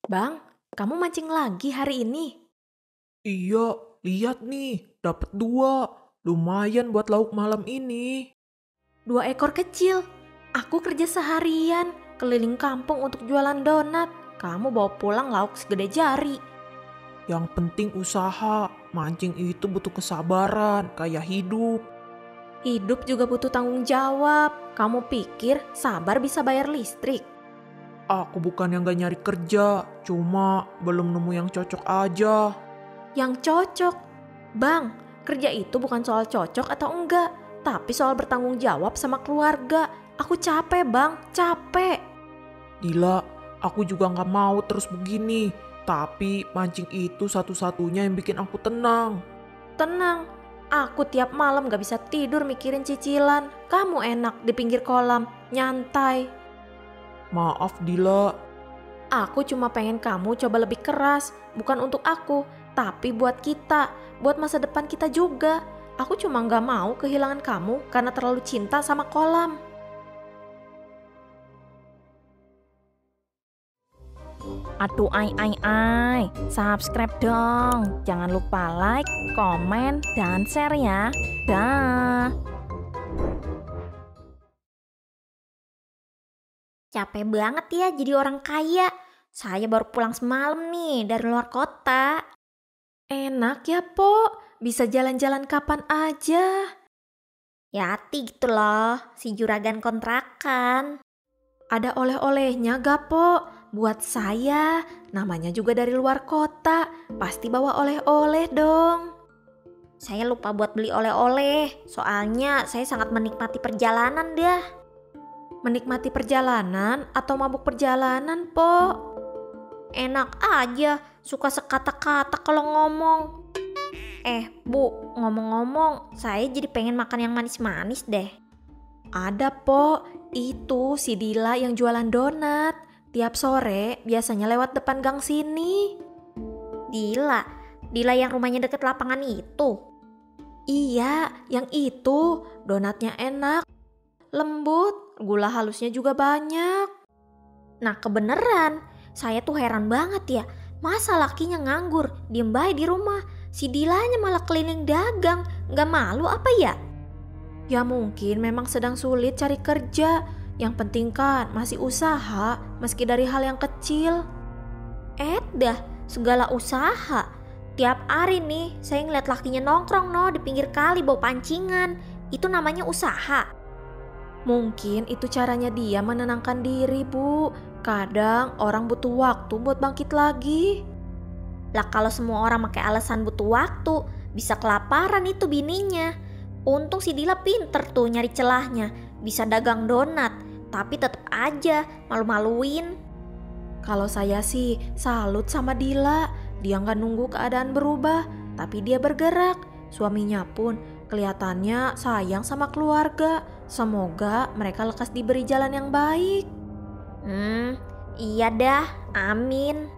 Bang, kamu mancing lagi hari ini? Iya, lihat nih, dapat dua. Lumayan buat lauk malam ini. 2 ekor kecil. Aku kerja seharian, keliling kampung untuk jualan donat. Kamu bawa pulang lauk segede jari. Yang penting usaha. Mancing itu butuh kesabaran, kayak hidup. Hidup juga butuh tanggung jawab. Kamu pikir sabar bisa bayar listrik? Aku bukan yang gak nyari kerja, cuma belum nemu yang cocok aja. Yang cocok. Bang, kerja itu bukan soal cocok atau enggak, tapi soal bertanggung jawab sama keluarga. Aku capek bang, capek. Dila, aku juga gak mau terus begini. Tapi mancing itu satu-satunya yang bikin aku tenang. Tenang, aku tiap malam gak bisa tidur mikirin cicilan. Kamu enak di pinggir kolam, nyantai. Maaf Dila, Aku cuma pengen kamu coba lebih keras, bukan untuk aku, tapi buat kita, buat masa depan kita juga. Aku cuma gak mau kehilangan kamu karena terlalu cinta sama kolam. Aduh ai, subscribe dong. Jangan lupa like, komen, dan share ya. Dah. Capek banget ya jadi orang kaya. Saya baru pulang semalam nih dari luar kota. Enak ya, Po. Bisa jalan-jalan kapan aja. Ya hati gitu loh, si juragan kontrakan. Ada oleh-olehnya gak, Po? Buat saya, namanya juga dari luar kota. Pasti bawa oleh-oleh dong. Saya lupa buat beli oleh-oleh, soalnya saya sangat menikmati perjalanan dah. Menikmati perjalanan atau mabuk perjalanan, Po? Enak aja, suka sekata-kata kalau ngomong. Bu, ngomong-ngomong, saya jadi pengen makan yang manis-manis deh. Ada, Po. Itu si Dila yang jualan donat. Tiap sore biasanya lewat depan gang sini. Dila yang rumahnya deket lapangan itu. Iya, yang itu. Donatnya enak, lembut, gula halusnya juga banyak. Nah kebeneran, saya tuh heran banget ya. Masa lakinya nganggur, diem bae di rumah. Si Dilanya malah keliling dagang, gak malu apa ya? Ya mungkin memang sedang sulit cari kerja. Yang penting kan masih usaha, meski dari hal yang kecil. Dah, segala usaha. Tiap hari nih, saya ngeliat lakinya nongkrong di pinggir kali bawa pancingan. Itu namanya usaha. Mungkin itu caranya dia menenangkan diri, Bu. Kadang orang butuh waktu buat bangkit lagi. Lah kalau semua orang pakai alasan butuh waktu, bisa kelaparan itu bininya. Untung si Dila pinter tuh nyari celahnya. Bisa dagang donat, tapi tetap aja malu-maluin. Kalau saya sih salut sama Dila. Dia nggak nunggu keadaan berubah, tapi dia bergerak. Suaminya pun kelihatannya sayang sama keluarga. Semoga mereka lekas diberi jalan yang baik. Iya dah, amin.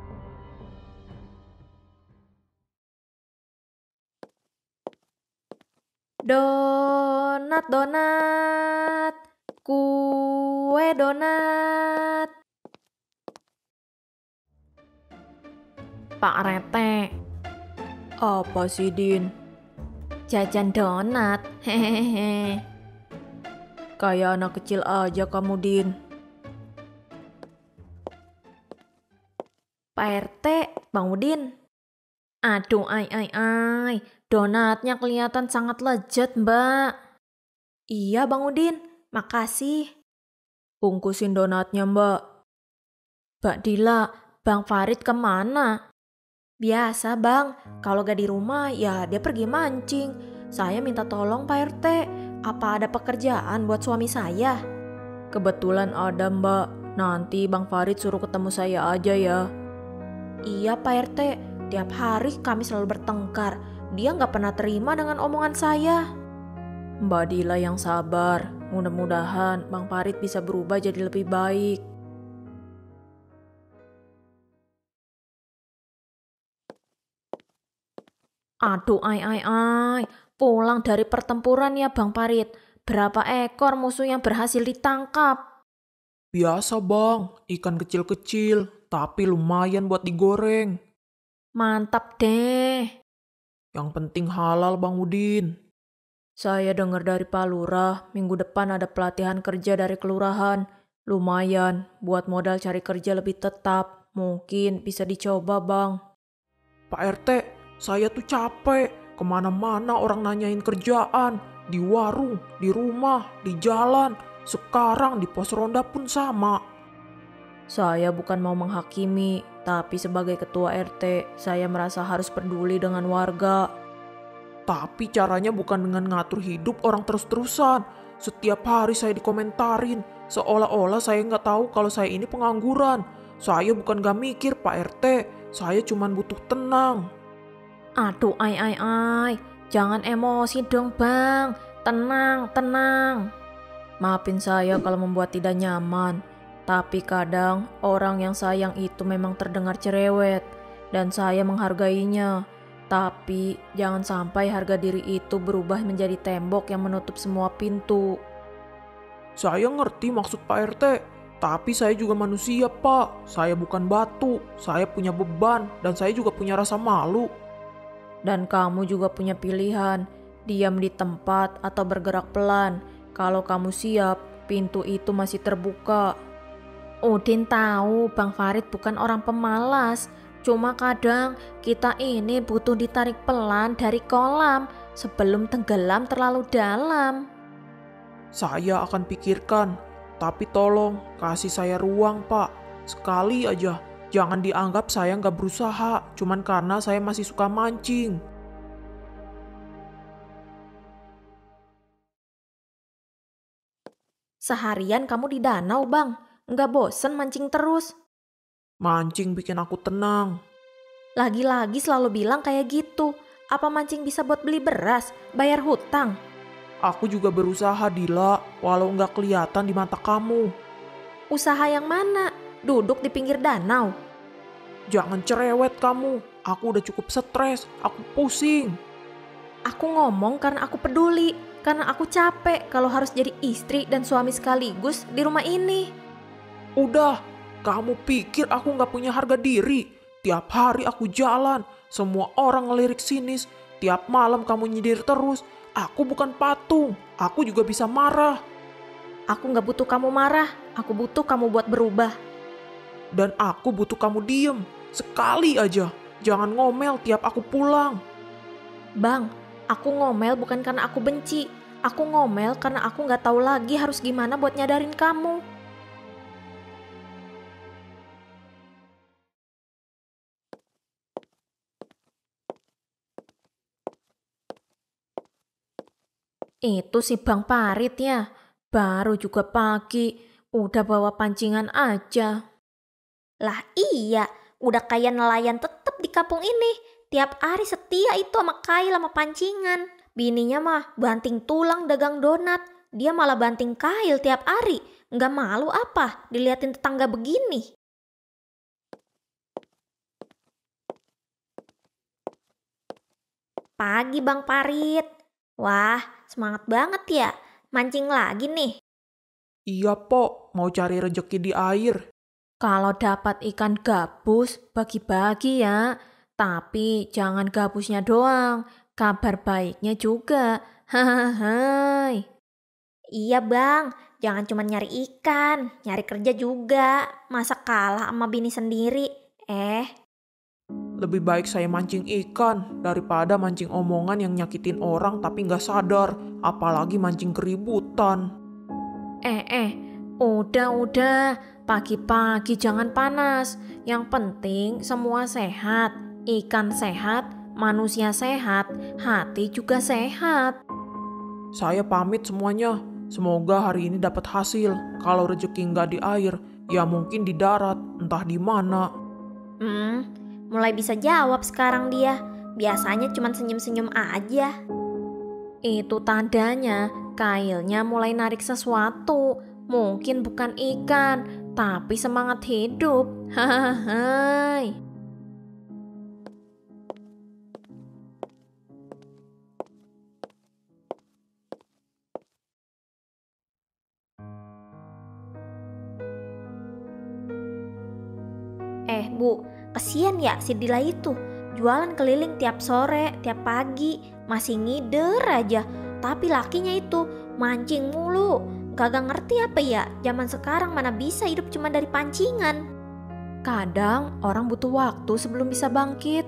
Donat, donat, kue donat. Pak Rete, apa sih Din? jajan donat. Hehehe. Kayak anak kecil aja kamu Din. Pak RT, Bang Udin. Aduh ai, donatnya kelihatan sangat lezat, Mbak. Iya Bang Udin, makasih. Bungkusin donatnya Mbak. Mbak Dila, Bang Farid kemana? Biasa Bang, kalau gak di rumah ya dia pergi mancing. Saya minta tolong Pak RT, apa ada pekerjaan buat suami saya? Kebetulan ada Mbak. Nanti Bang Farid suruh ketemu saya aja ya. Iya Pak RT, tiap hari kami selalu bertengkar. Dia gak pernah terima dengan omongan saya. Mbak Dila yang sabar. Mudah-mudahan Bang Farid bisa berubah jadi lebih baik. Aduh ai, pulang dari pertempuran ya Bang Farid. Berapa ekor musuh yang berhasil ditangkap? Biasa Bang, ikan kecil-kecil. tapi lumayan buat digoreng. Mantap deh. Yang penting halal Bang Udin. Saya dengar dari Pak Lurah, minggu depan ada pelatihan kerja dari kelurahan. Lumayan, buat modal cari kerja lebih tetap. Mungkin bisa dicoba, Bang. Pak RT, saya tuh capek. Kemana-mana orang nanyain kerjaan. Di warung, di rumah, di jalan. Sekarang di pos ronda pun sama. Saya bukan mau menghakimi, tapi sebagai ketua RT, saya merasa harus peduli dengan warga. Tapi caranya bukan dengan ngatur hidup orang terus-terusan. Setiap hari saya dikomentarin. Seolah-olah saya nggak tahu kalau saya ini pengangguran. Saya bukan gak mikir Pak RT. Saya cuma butuh tenang. Aduh, ai. Jangan emosi dong, Bang. Tenang. Maafin saya kalau membuat tidak nyaman. Tapi kadang orang yang sayang itu memang terdengar cerewet. Dan saya menghargainya. Tapi jangan sampai harga diri itu berubah menjadi tembok yang menutup semua pintu. Saya ngerti maksud Pak RT. Tapi saya juga manusia Pak. Saya bukan batu. Saya punya beban. Dan saya juga punya rasa malu. Dan kamu juga punya pilihan, diam di tempat atau bergerak pelan. Kalau kamu siap, pintu itu masih terbuka. Udin tahu Bang Farid bukan orang pemalas. Cuma kadang kita ini butuh ditarik pelan dari kolam sebelum tenggelam terlalu dalam. Saya akan pikirkan. Tapi tolong kasih saya ruang Pak. Sekali aja. Jangan dianggap saya nggak berusaha, cuman karena saya masih suka mancing. Seharian kamu di danau, Bang. Nggak bosen mancing terus? Mancing bikin aku tenang. Lagi-lagi selalu bilang kayak gitu. Apa mancing bisa buat beli beras, bayar hutang? Aku juga berusaha Dila, walau nggak kelihatan di mata kamu. Usaha yang mana? Duduk di pinggir danau? Jangan cerewet kamu, aku udah cukup stres, aku pusing. Aku ngomong karena aku peduli. Karena aku capek kalau harus jadi istri dan suami sekaligus di rumah ini. Udah, kamu pikir aku nggak punya harga diri? Tiap hari aku jalan, semua orang ngelirik sinis. Tiap malam kamu nyindir terus. Aku bukan patung, aku juga bisa marah. Aku nggak butuh kamu marah. Aku butuh kamu buat berubah. Dan aku butuh kamu diem, sekali aja. Jangan ngomel tiap aku pulang. Bang, aku ngomel bukan karena aku benci. Aku ngomel karena aku nggak tahu lagi harus gimana buat nyadarin kamu. Itu si Bang Parit ya, baru juga pagi, udah bawa pancingan aja. Lah iya, udah kayak nelayan tetep di kampung ini. Tiap hari setia itu sama kail sama pancingan. Bininya mah banting tulang dagang donat. Dia malah banting kail tiap hari. Nggak malu apa diliatin tetangga begini. Pagi Bang Parit. Wah, semangat banget ya. Mancing lagi nih. Iya Pok, mau cari rejeki di air. Kalau dapat ikan gabus, bagi-bagi ya. Tapi jangan gabusnya doang, kabar baiknya juga. Hahaha. Iya bang, jangan cuma nyari ikan, nyari kerja juga. Masa kalah sama bini sendiri? Lebih baik saya mancing ikan daripada mancing omongan yang nyakitin orang tapi nggak sadar. Apalagi mancing keributan. Udah. Pagi-pagi jangan panas. Yang penting semua sehat. Ikan sehat, manusia sehat, hati juga sehat. Saya pamit semuanya. Semoga hari ini dapat hasil. Kalau rezeki nggak di air, ya mungkin di darat, entah di mana. Mulai bisa jawab sekarang dia. Biasanya cuma senyum-senyum aja. Itu tandanya kailnya mulai narik sesuatu. Mungkin bukan ikan, tapi semangat hidup. Hahaha. Bu, kesian ya si Dila itu. Jualan keliling tiap sore, tiap pagi, masih ngider aja. Tapi lakinya itu mancing mulu. Kagak ngerti apa ya, zaman sekarang mana bisa hidup cuma dari pancingan. Kadang orang butuh waktu sebelum bisa bangkit.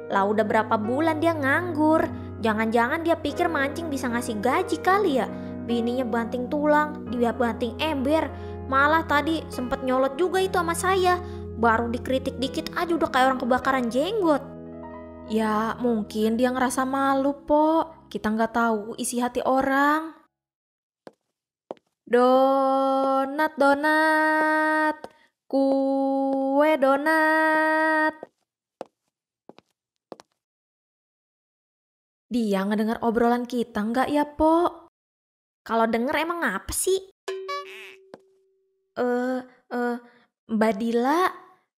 Lah udah berapa bulan dia nganggur. Jangan-jangan dia pikir mancing bisa ngasih gaji kali ya. Bininya banting tulang, dia banting ember. Malah tadi sempet nyolot juga itu sama saya. Baru dikritik dikit aja udah kayak orang kebakaran jenggot. Ya mungkin dia ngerasa malu, Po. Kita nggak tahu isi hati orang. Donat, donat. Kue donat. Dia ngedenger obrolan kita nggak ya, Po? Kalau denger emang apa sih? Mbak Dila,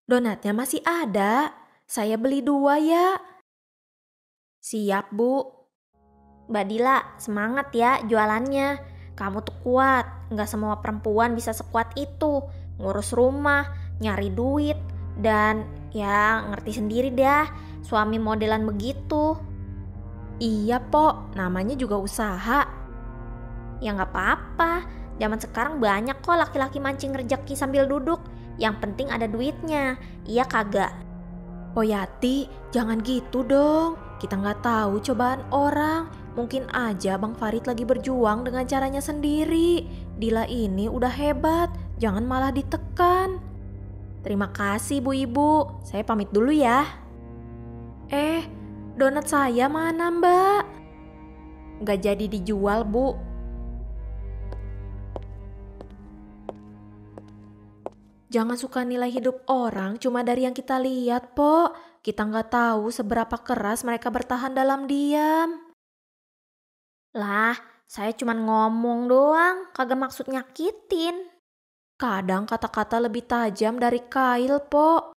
donatnya masih ada. Saya beli 2 ya. Siap, Bu. Mbak Dila, semangat ya jualannya. Kamu tuh kuat, nggak semua perempuan bisa sekuat itu. Ngurus rumah, nyari duit, dan ya ngerti sendiri dah, suami modelan begitu. Iya, Po. Namanya juga usaha. Ya nggak apa-apa, zaman sekarang banyak kok laki-laki mancing rezeki sambil duduk. Yang penting ada duitnya, iya kagak? Po Yati, jangan gitu dong. Kita nggak tahu cobaan orang. Mungkin aja Bang Farid lagi berjuang dengan caranya sendiri. Dila ini udah hebat, jangan malah ditekan. Terima kasih Bu Ibu, saya pamit dulu ya. Donat saya mana Mbak? Nggak jadi dijual Bu. Jangan suka nilai hidup orang cuma dari yang kita lihat, Po. Kita nggak tahu seberapa keras mereka bertahan dalam diam. Lah, saya cuma ngomong doang, kagak maksud nyakitin. Kadang kata-kata lebih tajam dari kail, Po.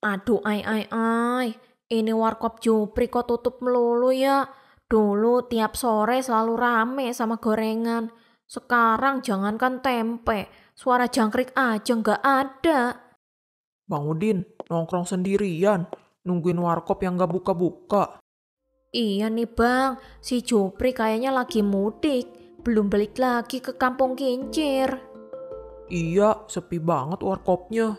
Aduh, ini warkop Jupri kok tutup melulu ya. Dulu tiap sore selalu rame sama gorengan. Sekarang jangankan tempe, suara jangkrik aja nggak ada. Bang Udin, nongkrong sendirian, nungguin warkop yang gak buka-buka. Iya nih Bang, si Jupri kayaknya lagi mudik. Belum balik lagi ke kampung Kincir. Iya, sepi banget warkopnya.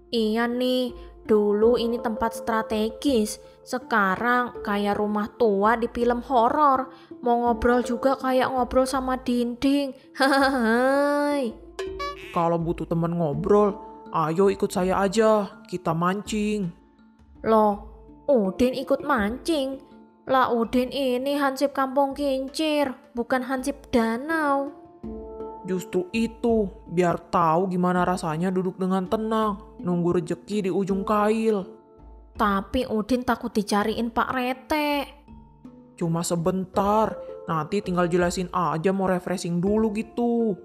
Iya nih, dulu ini tempat strategis. Sekarang kayak rumah tua di film horor. Mau ngobrol juga kayak ngobrol sama dinding. Hahaha. Kalau butuh temen ngobrol, ayo ikut saya aja, kita mancing. Loh, Udin ikut mancing? Lah Udin ini hansip kampung Kincir, bukan hansip danau. Justru itu, biar tahu gimana rasanya duduk dengan tenang, nunggu rejeki di ujung kail. Tapi Udin takut dicariin Pak Rete. Cuma sebentar, nanti tinggal jelasin aja mau refreshing dulu gitu.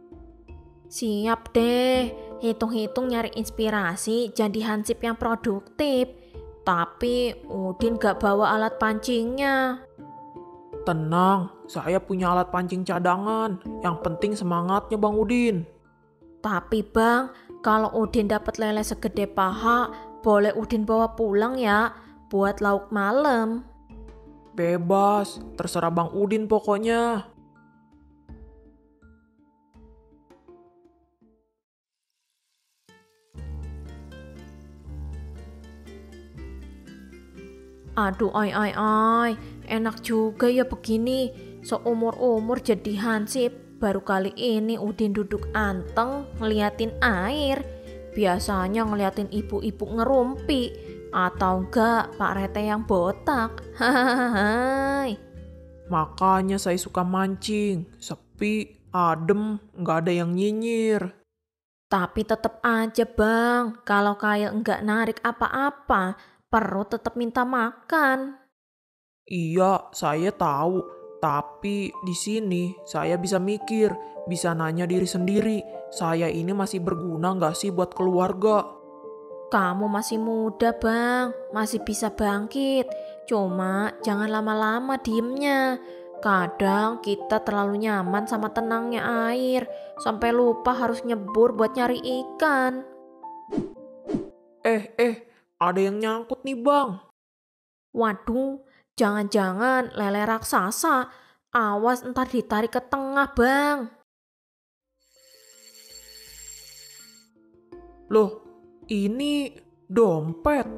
Siap deh, hitung-hitung nyari inspirasi jadi hansip yang produktif. Tapi Udin gak bawa alat pancingnya. Tenang, saya punya alat pancing cadangan. Yang penting semangatnya Bang Udin. Tapi Bang, kalau Udin dapat lele segede paha, boleh Udin bawa pulang ya, buat lauk malam. Bebas, terserah Bang Udin pokoknya. Aduh, enak juga ya begini. Seumur-umur jadi hansip, baru kali ini Udin duduk anteng ngeliatin air. Biasanya ngeliatin ibu-ibu ngerumpi, atau enggak Pak Rete yang botak. Hahaha. Makanya saya suka mancing, sepi, adem, nggak ada yang nyinyir. Tapi tetep aja Bang, kalau kayak enggak narik apa-apa, perut tetap minta makan. Iya, saya tahu. Tapi di sini saya bisa mikir, bisa nanya diri sendiri. Saya ini masih berguna nggak sih buat keluarga? Kamu masih muda Bang, masih bisa bangkit. Cuma jangan lama-lama diemnya. Kadang kita terlalu nyaman sama tenangnya air, sampai lupa harus nyebur buat nyari ikan. Ada yang nyangkut nih bang. Waduh, jangan-jangan lele raksasa. Awas ntar ditarik ke tengah, Bang. Loh, ini dompet.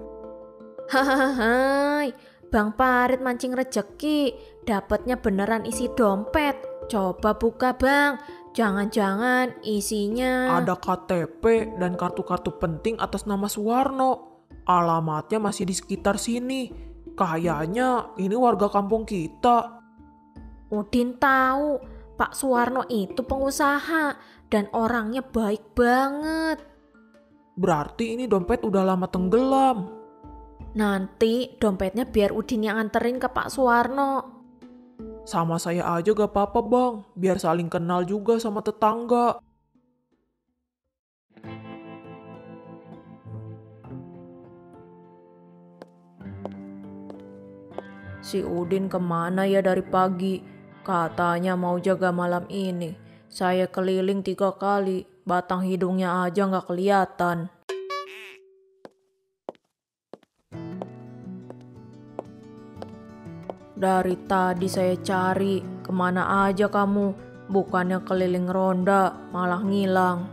Hahaha, Bang Parit mancing rejeki, dapatnya beneran isi dompet. Coba buka, Bang. Jangan-jangan isinya... Ada KTP dan kartu-kartu penting atas nama Suwarno. Alamatnya masih di sekitar sini. Kayaknya ini warga kampung kita. Udin tahu, Pak Suwarno itu pengusaha dan orangnya baik banget. Berarti ini dompet udah lama tenggelam. Nanti dompetnya biar Udin yang anterin ke Pak Suwarno. Sama saya aja gak apa-apa bang, biar saling kenal juga sama tetangga. Si Udin kemana ya dari pagi? Katanya mau jaga malam ini. Saya keliling 3 kali, batang hidungnya aja gak kelihatan. Dari tadi saya cari, kemana aja kamu? Bukannya keliling ronda, malah ngilang.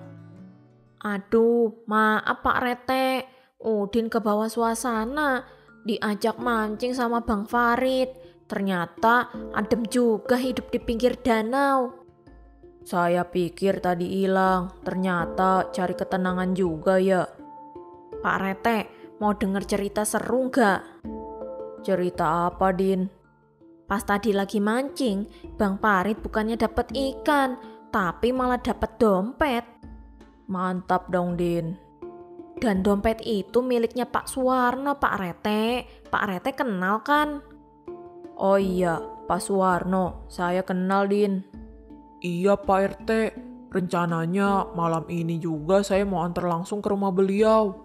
Aduh, maaf Pak Rete. Udin ke bawah suasana, diajak mancing sama Bang Farid. Ternyata adem juga hidup di pinggir danau. Saya pikir tadi hilang, ternyata cari ketenangan juga ya. Pak Rete, mau denger cerita seru gak? Cerita apa, Din? Pas tadi lagi mancing, Bang Parit bukannya dapat ikan, tapi malah dapat dompet. Mantap dong, Din. Dan dompet itu miliknya Pak Suwarno, Pak Rete. Pak Rete kenal kan? Oh iya, Pak Suwarno, saya kenal, Din. Iya Pak RT, rencananya malam ini juga saya mau antar langsung ke rumah beliau.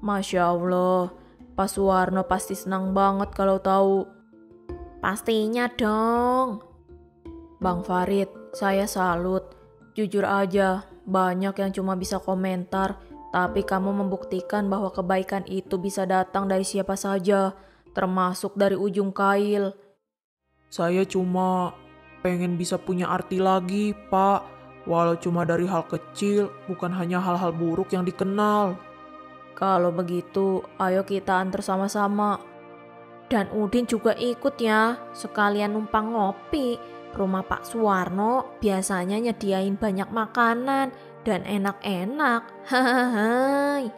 Masya Allah, Pak Suwarno pasti senang banget kalau tahu. Pastinya dong. Bang Farid, saya salut. Jujur aja, banyak yang cuma bisa komentar, tapi kamu membuktikan bahwa kebaikan itu bisa datang dari siapa saja, termasuk dari ujung kail. Saya cuma pengen bisa punya arti lagi, Pak. Walau cuma dari hal kecil, bukan hanya hal-hal buruk yang dikenal. Kalau begitu, ayo kita antar sama-sama. Dan Udin juga ikut ya, sekalian numpang ngopi. Rumah Pak Suwarno biasanya nyediain banyak makanan dan enak-enak. Hahaha.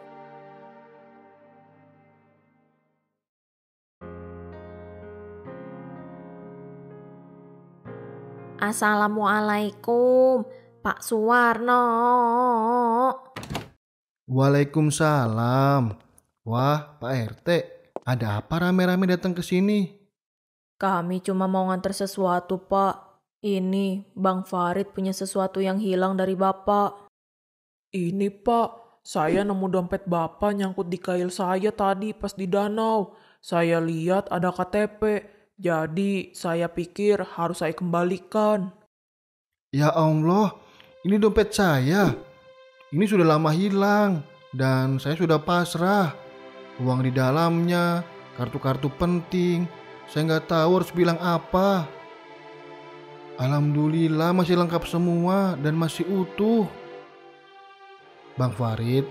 Assalamualaikum, Pak Suwarno. Waalaikumsalam. Wah, Pak RT, ada apa rame-rame datang ke sini? Kami cuma mau nganter sesuatu, Pak. Ini Bang Farid punya sesuatu yang hilang dari Bapak. Ini Pak, saya nemu dompet Bapak nyangkut di kail saya tadi pas di danau. Saya lihat ada KTP, jadi saya pikir harus saya kembalikan. Ya Allah, ini dompet saya. Ini sudah lama hilang dan saya sudah pasrah. Uang di dalamnya, kartu-kartu penting. Saya nggak tahu harus bilang apa. Alhamdulillah masih lengkap semua dan masih utuh. Bang Farid,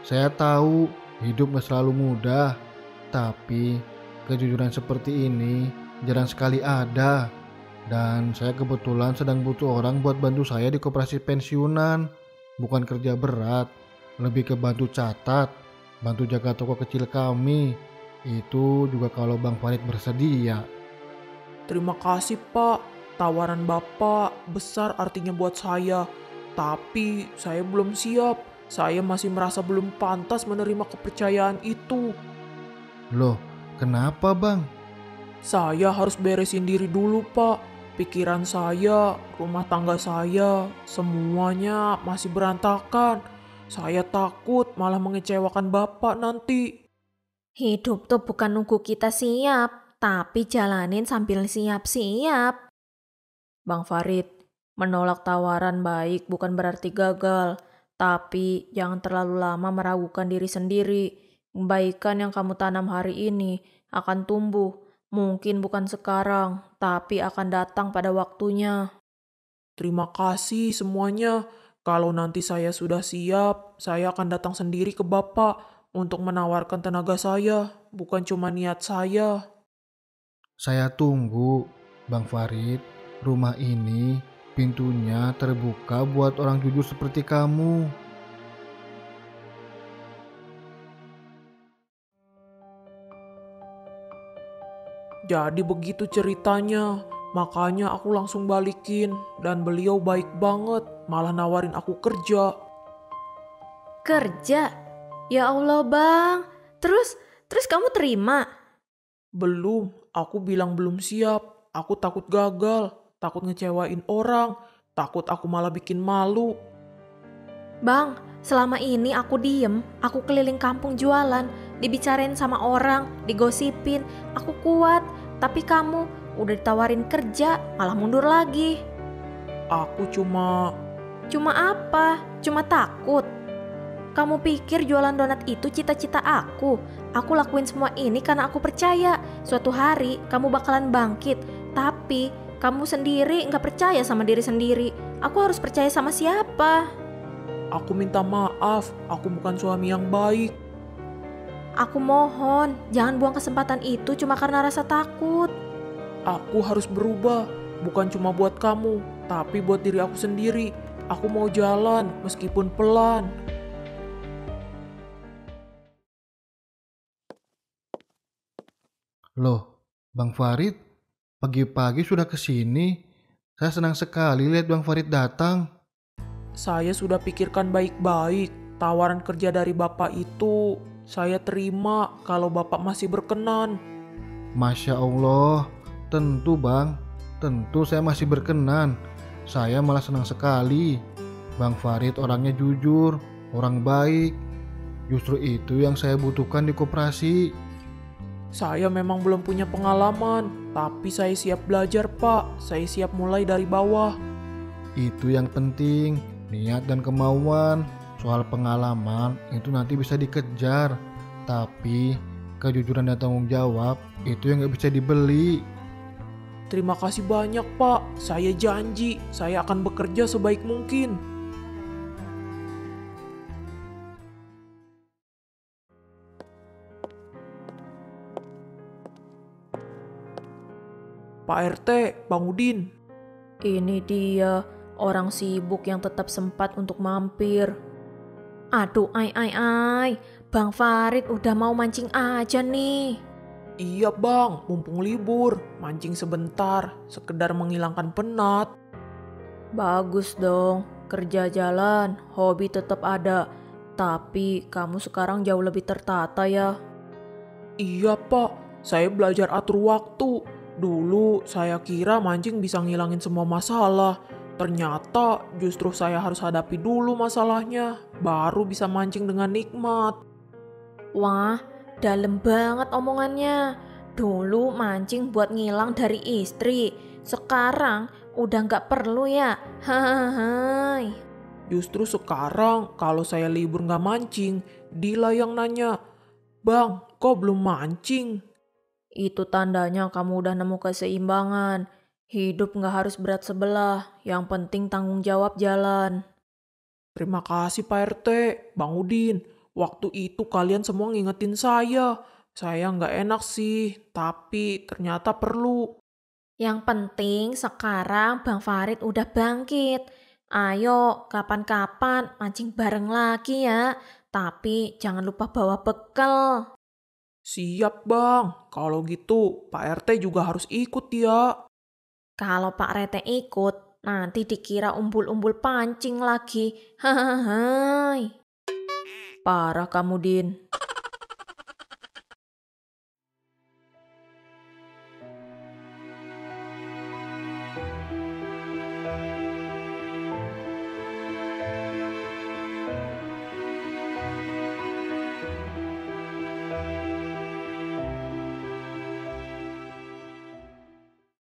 saya tahu hidup nggak selalu mudah, tapi kejujuran seperti ini jarang sekali ada. Dan saya kebetulan sedang butuh orang buat bantu saya di koperasi pensiunan. Bukan kerja berat, lebih ke bantu catat, bantu jaga toko kecil kami. Itu juga kalau Bang Farid bersedia. Terima kasih Pak, tawaran Bapak besar artinya buat saya. Tapi saya belum siap, saya masih merasa belum pantas menerima kepercayaan itu. Loh, kenapa Bang? Saya harus beresin diri dulu Pak. Pikiran saya, rumah tangga saya, semuanya masih berantakan. Saya takut malah mengecewakan Bapak nanti. Hidup tuh bukan nunggu kita siap, tapi jalanin sambil siap-siap. Bang Farid, menolak tawaran baik bukan berarti gagal. Tapi jangan terlalu lama meragukan diri sendiri. Kebaikan yang kamu tanam hari ini akan tumbuh. Mungkin bukan sekarang, tapi akan datang pada waktunya. Terima kasih semuanya. Kalau nanti saya sudah siap, saya akan datang sendiri ke Bapak untuk menawarkan tenaga saya, bukan cuma niat saya. Saya tunggu, Bang Farid. Rumah ini pintunya terbuka buat orang jujur seperti kamu. Jadi begitu ceritanya, makanya aku langsung balikin dan beliau baik banget, malah nawarin aku kerja. Kerja? Ya Allah bang, terus kamu terima? Belum, aku bilang belum siap, aku takut gagal, takut ngecewain orang, takut aku malah bikin malu. Bang, selama ini aku diem, aku keliling kampung jualan, dibicarain sama orang, digosipin, aku kuat. Tapi kamu udah ditawarin kerja, malah mundur lagi. Aku cuma Apa? Cuma takut? Kamu pikir jualan donat itu cita-cita aku? Aku lakuin semua ini karena aku percaya suatu hari kamu bakalan bangkit. Tapi kamu sendiri gak percaya sama diri sendiri. Aku harus percaya sama siapa? Aku minta maaf, aku bukan suami yang baik. Aku mohon, jangan buang kesempatan itu cuma karena rasa takut. Aku harus berubah, bukan cuma buat kamu, tapi buat diri aku sendiri. Aku mau jalan, meskipun pelan. Loh, Bang Farid, pagi-pagi sudah kesini. Saya senang sekali lihat Bang Farid datang. Saya sudah pikirkan baik-baik. Tawaran kerja dari Bapak itu saya terima kalau Bapak masih berkenan. Masya Allah, tentu Bang, tentu saya masih berkenan. Saya malah senang sekali. Bang Farid orangnya jujur, orang baik. Justru itu yang saya butuhkan di koperasi. Saya memang belum punya pengalaman, tapi saya siap belajar, Pak. Saya siap mulai dari bawah. Itu yang penting, niat dan kemauan. Soal pengalaman itu nanti bisa dikejar, tapi kejujuran dan tanggung jawab itu yang gak bisa dibeli. Terima kasih banyak, Pak. Saya janji, saya akan bekerja sebaik mungkin. Pak RT, Bang Udin. Ini dia, orang sibuk yang tetap sempat untuk mampir. Aduh, Bang Farid udah mau mancing aja nih. Iya bang, mumpung libur, mancing sebentar, sekedar menghilangkan penat. Bagus dong, kerja jalan, hobi tetap ada. Tapi kamu sekarang jauh lebih tertata ya. Iya pak, saya belajar atur waktu. Dulu saya kira mancing bisa ngilangin semua masalah. Ternyata justru saya harus hadapi dulu masalahnya, baru bisa mancing dengan nikmat. Wah, dalam banget omongannya. Dulu mancing buat ngilang dari istri, sekarang udah gak perlu ya. Hahaha. Justru sekarang kalau saya libur gak mancing, Dila yang nanya, "Bang, kok belum mancing?" Itu tandanya kamu udah nemu keseimbangan. Hidup gak harus berat sebelah, yang penting tanggung jawab jalan. Terima kasih Pak RT, Bang Udin. Waktu itu kalian semua ngingetin saya. Saya nggak enak sih, tapi ternyata perlu. Yang penting sekarang Bang Farid udah bangkit. Ayo kapan-kapan mancing bareng lagi ya. Tapi jangan lupa bawa bekal. Siap bang, kalau gitu Pak RT juga harus ikut ya. Kalau Pak Rete ikut, nanti dikira umbul-umbul pancing lagi. Hahaha. Parah kamu, Din.